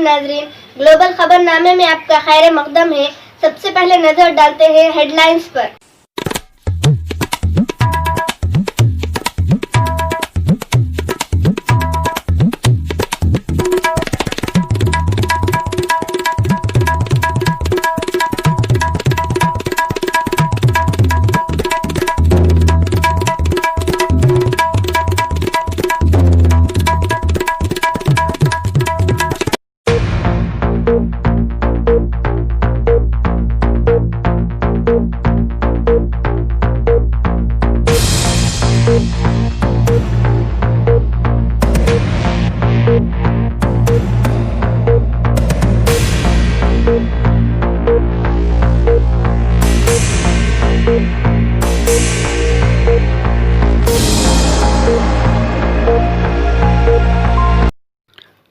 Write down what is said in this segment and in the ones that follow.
नाजरीन, ग्लोबल खबरनामे में आपका खैर मकदम है। सबसे पहले नजर डालते हैं हेडलाइंस पर।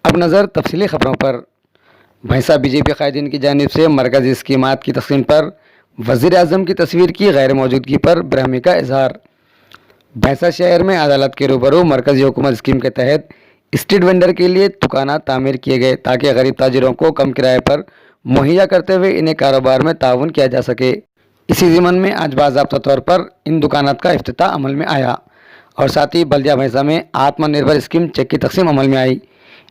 अब नज़र तफसीली ख़बरों पर। भैंसा बीजेपी कायदीन की जानिब से मरकज़ी स्कीमात की तक़सीम पर वज़ीर आज़म की तस्वीर की गैर मौजूदगी पर बरहमी का इजहार। भैंसा शहर में अदालत के रूबरू मरकज़ी हुकूमत स्कीम के तहत स्ट्रीट वेंडर के लिए दुकानात तामीर किए गए ताकि गरीब ताजिरों को कम किराए पर मुहैया करते हुए इन्हें कारोबार में ताउन किया जा सके। इसी ज़िमन में आज बाज़ाब्ता तौर पर इन दुकानात का इफ्तिताह अमल में आया और साथ ही बल्दिया भैंसा में आत्मनिर्भर स्कीम चेक की तक़सीम अमल में आई।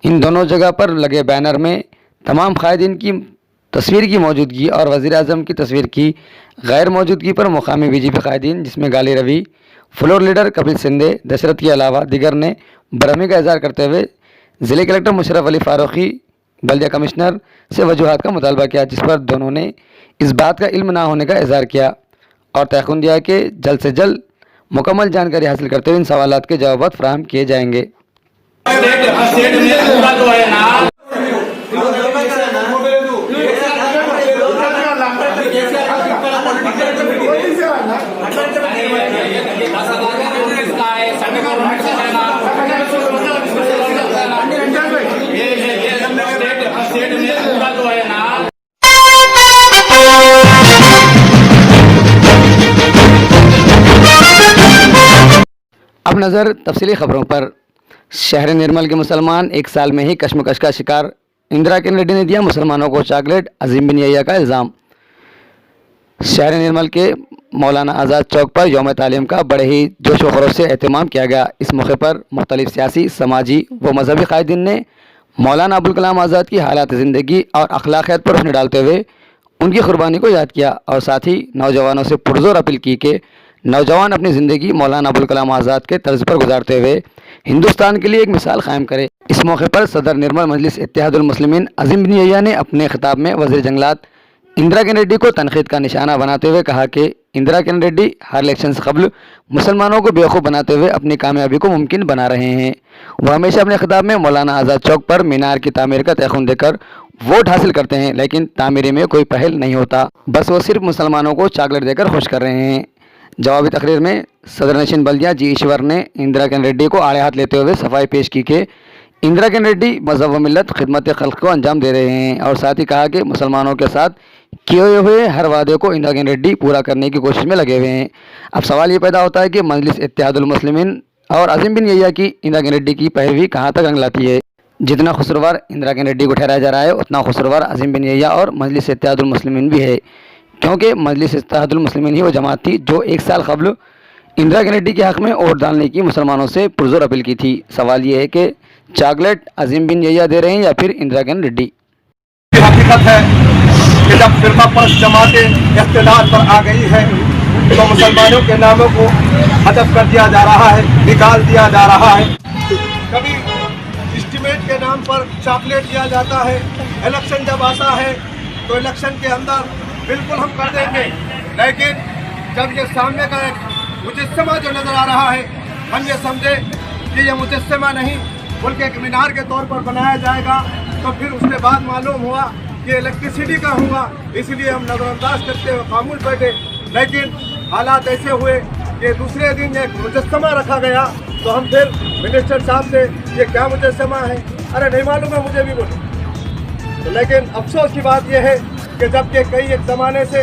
इन दोनों जगह पर लगे बैनर में तमाम कायदीन की तस्वीर की मौजूदगी और वज़ीर आज़म की तस्वीर की गैर मौजूदगी पर मुकामी बीजेपी कायदीन जिसमें गाली रवि, फ्लोर लीडर कपिल सिंधे, दशरथ के अलावा दिगर ने बरहमी का इजहार करते हुए ज़िले कलेक्टर मुशर्रफ अली फ़ारूकी, बल्दिया कमिश्नर से वजूहात का मुतालबा किया, जिस पर दोनों ने इस बात का इल्म ना होने का इजहार किया और तयक़ुन दिया कि जल्द से जल्द मुकम्मल जानकारी हासिल करते हुए इन सवालात के जवाब फराहम किए जाएंगे। अब नज़र तफसीली ख़बरों पर। शहर निर्मल के मुसलमान एक साल में ही कश्मकश का शिकार। इंदिरा किरण रेड्डी ने दिया मुसलमानों को चॉकलेट, अजीम बिन यहिया का इल्ज़ाम। शहर निर्मल के मौलाना आज़ाद चौक पर यौम तालीम का बड़े ही जोश व खरोश से एहतमाम किया गया। इस मौके पर मुख्तलिफ सियासी, समाजी व मजहबी कायदीन ने मौलाना अबुल कलाम आज़ाद की हालात ज़िंदगी और अखलाकियात पर रोशनी डालते हुए उनकी कुर्बानी को याद किया और साथ ही नौजवानों से पुरजोर अपील की कि नौजवान अपनी ज़िंदगी मौलाना अबुल कलाम आज़ाद के तर्ज पर गुजारते हुए हिंदुस्तान के लिए एक मिसाल कायम करे। इस मौके पर सदर निर्मल मजलिस इत्तेहादुल मुस्लिमीन अजीम बिन यहिया ने अपने खिताब में वज़ीर जंगलात इंदिरा किरण रेड्डी को तनक़ीद का निशाना बनाते हुए कहा कि इंदिरा किरण रेड्डी हर इलेक्शन से कबल मुसलमानों को बेवकूफ़ बनाते हुए अपनी कामयाबी को मुमकिन बना रहे हैं। वह हमेशा अपने खिताब में मौलाना आज़ाद चौक पर मीनार की तामीर का तयक़ुन देकर वोट हासिल करते हैं, लेकिन तामीरी में कोई पहल नहीं होता, बस वो सिर्फ मुसलमानों को चॉकलेट देकर खुश कर रहे हैं। जवाबी तकरीर में सदर नशीन बल्दिया जी ईश्वर ने इंदिरा किरण रेड्डी को आड़े हाथ लेते हुए सफाई पेश की कि इंदिरा किरण रेड्डी मज़हब व मिल्लत खिदमत खल्क़ को अंजाम दे रहे हैं और साथ ही कहा कि मुसलमानों के साथ किए हुए हर वादे को इंदिरा किरण रेड्डी पूरा करने की कोशिश में लगे हुए हैं। अब सवाल ये पैदा होता है कि मजलिस इत्तेहादुल मुस्लिमीन और अजीम बिन यहिया की इंदिरा किरण रेड्डी की पैरवी कहाँ तक रंग लाती है। जितना खुसरवार इंदिरा किरण रेड्डी को ठहराया जा रहा है उतना खुसरवार अजीम बिन यहिया और मजलिस इत्तेहादुल मुस्लिमीन भी है, क्योंकि मजलिस इत्तेहादुल मुस्लिमीन ही वो जमात थी जो एक साल कबल इंदिरा किरण रेड्डी के हक़ में वोट डालने की मुसलमानों से पुरजोर अपील की थी। सवाल ये है कि चॉकलेट अजीम बिन यहिया दे रहे हैं या फिर इंदिरा किरण रेड्डी। हकीकत है कि जब फिरका परस्त जमातें इख्तिलाफ पर आ गई है तो मुसलमानों के नामों को हदफ कर दिया जा रहा है, निकाल दिया जा रहा है। कभी एस्टीमेट के नाम पर चॉकलेट दिया जाता है, इलेक्शन जब आता है तो इलेक्शन के अंदर बिल्कुल हम कर देंगे, लेकिन जब ये सामने का एक मुजस्समा जो नज़र आ रहा है हम ये समझे कि ये मुजस्समा नहीं बल्कि एक मीनार के तौर पर बनाया जाएगा, तो फिर उसके बाद मालूम हुआ कि इलेक्ट्रिसिटी का हुआ, इसलिए हम नज़रअंदाज करते हुए खामोश बैठे। लेकिन हालात ऐसे हुए कि दूसरे दिन एक मुजस्समा रखा गया, तो हम फिर मिनिस्टर साहब से ये क्या मुजस्समा है, अरे नहीं मालूम है मुझे भी बोले। तो लेकिन अफसोस की बात यह है कि जबकि कई एक ज़माने से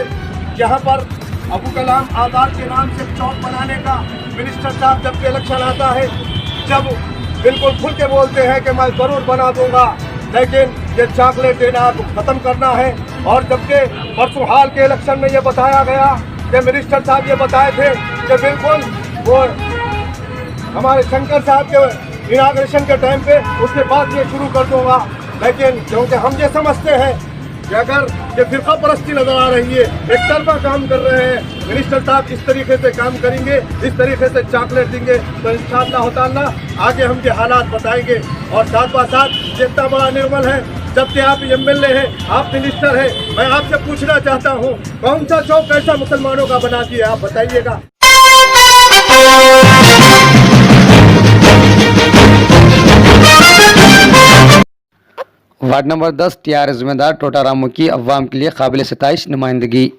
यहाँ पर अबू कलाम आज़ाद के नाम से चौक बनाने का मिनिस्टर साहब जब इलेक्शन आता है, जब बिल्कुल खुल के बोलते हैं कि मैं ज़रूर बना दूंगा, लेकिन ये चॉकलेट देना खत्म करना है। और जबकि परसों हाल के इलेक्शन में ये बताया गया कि मिनिस्टर साहब ये बताए थे कि बिल्कुल वो हमारे शंकर साहब के इनाग्रेशन के टाइम पे उसके बाद ये शुरू कर दूंगा, लेकिन क्योंकि हम ये समझते हैं कि अगर ये फिरका परस्ती नजर आ रही है, एक तरफा काम कर रहे हैं, मिनिस्टर साहब इस तरीके से काम करेंगे, इस तरीके से चॉकलेट देंगे, तो इंशाअल्लाह ताला आगे हम ये हालात बताएंगे। और साथ ब साथ जितना बड़ा निर्मल है, जबकि आप MLA हैं, आप मिनिस्टर हैं, मैं आपसे पूछना चाहता हूँ कौन सा चौक ऐसा मुसलमानों का बना दिया, आप बताइएगा। वार्ड नंबर 10 TR जिम्मेदार टोटा रामू की अवाम के लिए काबिल सताइश नुमाइंदगी।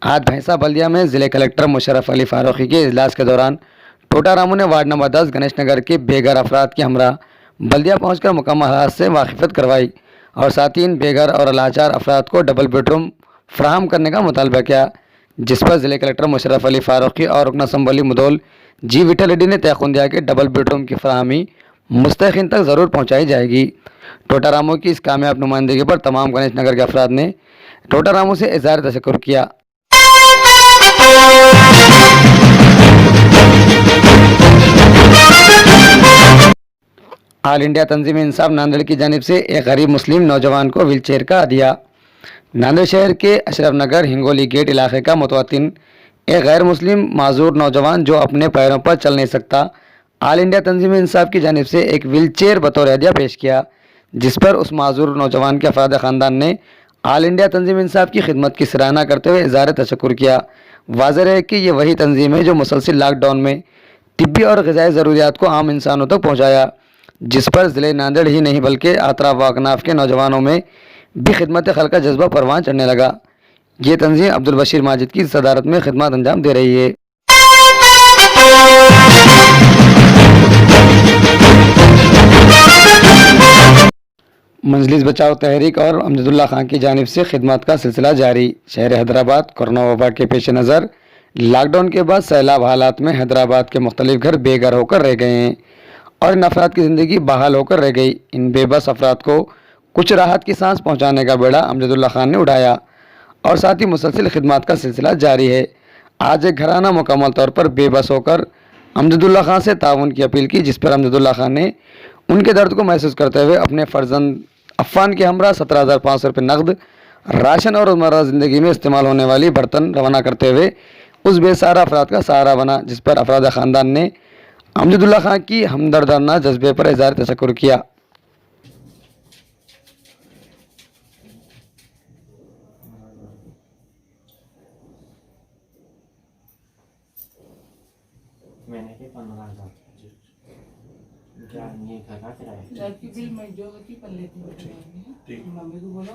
आज भैंसा बल्दिया में ज़िले कलेक्टर मुशर्रफ अली फारूकी के इजलास के दौरान टोटा रामू ने वार्ड नंबर 10 गणेश नगर के बेघर अफराद की हमरा बल्दिया पहुंचकर मुकम्मल हालात से वाकिफत करवाई और साथ ही इन बेघर और लाचार अफराद को डबल बेडरूम फ्राहम करने का मुतालबा किया, जिस पर ज़िले कलेक्टर मुशर्रफ अली फारूकी और रुकन असम्बली मुदोल जी विठल रेड्डी ने तयक़ुन दिया कि डबल बेडरूम की फराहमी मुस्तकिन तक ज़रूर पहुँचाई जाएगी। टोटा रामू की इस कामयाब नुमाइंदगी पर तमाम गणेश नगर के अफराद ने टोटा रामू से इज़हार तशक्कुर किया। ऑल इंडिया तंजीम इंसाफ नांदेड़ की जानिब से एक गरीब मुस्लिम नौजवान को व्हील चेयर का हदिया। नांदेड़ शहर के अशरफ नगर हिंगोली गेट इलाके का मुतवत्तिन एक गैर मुस्लिम माजूर नौजवान जो अपने पैरों पर चल नहीं सकता, ऑल इंडिया तंजीम इंसाफ की जानिब से एक व्हील चेयर बतौर हदिया पेश किया, जिस पर उस माजूर नौजवान के अफराद ख़ानदान ने ऑल इंडिया तंजीम इंसाफ की खिदमत की सराहना करते हुए इज़हार तशक्कुर किया। वाज़ेह है कि ये वही तंजीम है जो मुसलसिल लॉकडाउन में तिब्बी और ग़िज़ाई ज़रूरियात को आम इंसानों तक पहुँचाया, जिस पर ज़िले नांदेड़ ही नहीं बल्कि अतराफ व अकनाफ के नौजवानों में भी खिदमत खल्क़ का जज्बा परवान चढ़ने लगा। ये तंजीम अब्दुल बशीर माजिद की सदारत में खिदमत अंजाम दे रही है। मंजलिस बचाओ तहरीक और अमजदुल्ला खान की जानिब से खिदमत का सिलसिला जारी। शहर हैदराबाद कोरोना वबा के पेश नज़र लॉकडाउन के बाद सैलाब हालात में हैदराबाद के मुख्तलिफ घर बेघर होकर रह गए हैं और इन अफराद की ज़िंदगी बहाल होकर रह गई। इन बेबस अफराद को कुछ राहत की सांस पहुँचाने का बेड़ा अमजदुल्ला खान ने उठाया और साथ ही मुसलसिल खिदमत का सिलसिला जारी है। आज एक घराना मुकम्मल तौर पर बेबस होकर अमजदुल्ला खान से ताउन की अपील की, जिस पर अमजदुल्ला खान ने उनके दर्द को महसूस करते हुए अपने फ़र्जंद अफ़ान के हमरा 17,500 रुपये नकद राशन और रोज़मर्रा ज़िंदगी में इस्तेमाल होने वाली बर्तन रवाना करते हुए उस बेसहारा अफराद का सहारा बना, जिस पर अफराद ख़ानदान ने अमजदुल्ला खान की हमदर्दाना जज्बे पर इज़हार तशक्कुर किया। मैंने के 15,000 क्या ये घर का किराया की बिल मैं जो होती पर लेती हूँ। ठीक, मम्मी को बोलो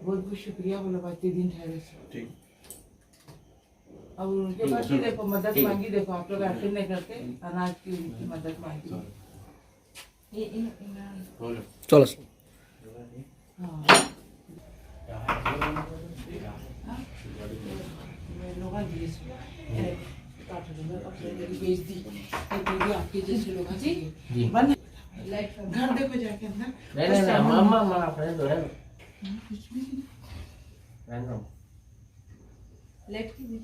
बहुत बहुत शुक्रिया, बोलो 5 दिन ठहरे से। ठीक, अब उनके पास ही देखो मदद मांगी, देखो आप लोग आखिर नहीं करते, अनाज की उनकी मदद मांगी। चलो बेच दी आपके जैसे लोग घर देखो जाके अंदर। नहीं मामा फ्रेंड है कुछ भी नहीं। लाइट की बिल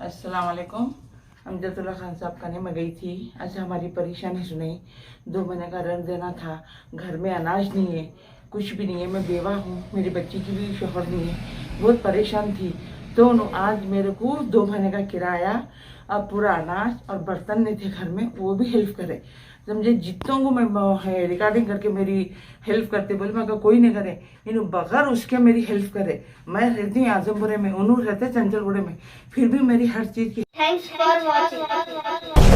अस्सलाम वालेकुम। अमजदुल्ला खान साहब का मैं गई थी, आज हमारी परेशानी सुनी। 2 महीने का रेंट देना था, घर में अनाज नहीं है, कुछ भी नहीं है, मैं बेवा हूँ, मेरी बच्ची की भी शोहर नहीं है, बहुत परेशान थी। तो आज मेरे को 2 महीने का किराया, अब पूरा अनाज और बर्तन नहीं थे घर में, वो भी हेल्प करे। समझे जितनों को मैं रिकॉर्डिंग करके मेरी हेल्प करते, बोले मैं कोई नहीं करे, इन बगैर उसके मेरी हेल्प करे। मैं रहती हूँ आजमपुरे में, उन्होंने रहते चंचलगुड़े में, फिर भी मेरी हर चीज़ की। Thanks for watching.